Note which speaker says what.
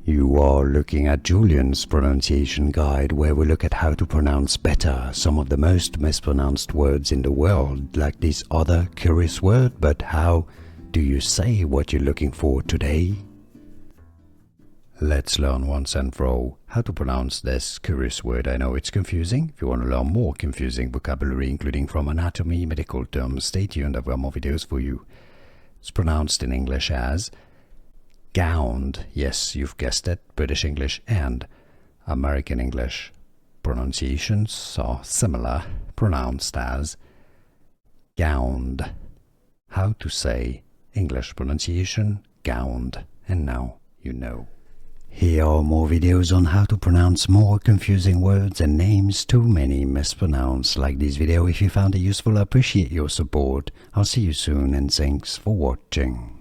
Speaker 1: You are looking at Julian's pronunciation guide, where we look at how to pronounce better some of the most mispronounced words in the world, like this other curious word. But how do you say what you're looking for today? Let's learn once and for all how to pronounce this curious word. I know it's confusing. If you want to learn more confusing vocabulary, including from anatomy, medical terms, stay tuned. I've got more videos for you. It's pronounced in English as gound. Yes, you've guessed it, British English and American English pronunciations are similar, pronounced as gound. How to say English pronunciation, gound, and now you know. Here are more videos on how to pronounce more confusing words and names too many mispronounced. Like this video if you found it useful. I appreciate your support. I'll see you soon and thanks for watching.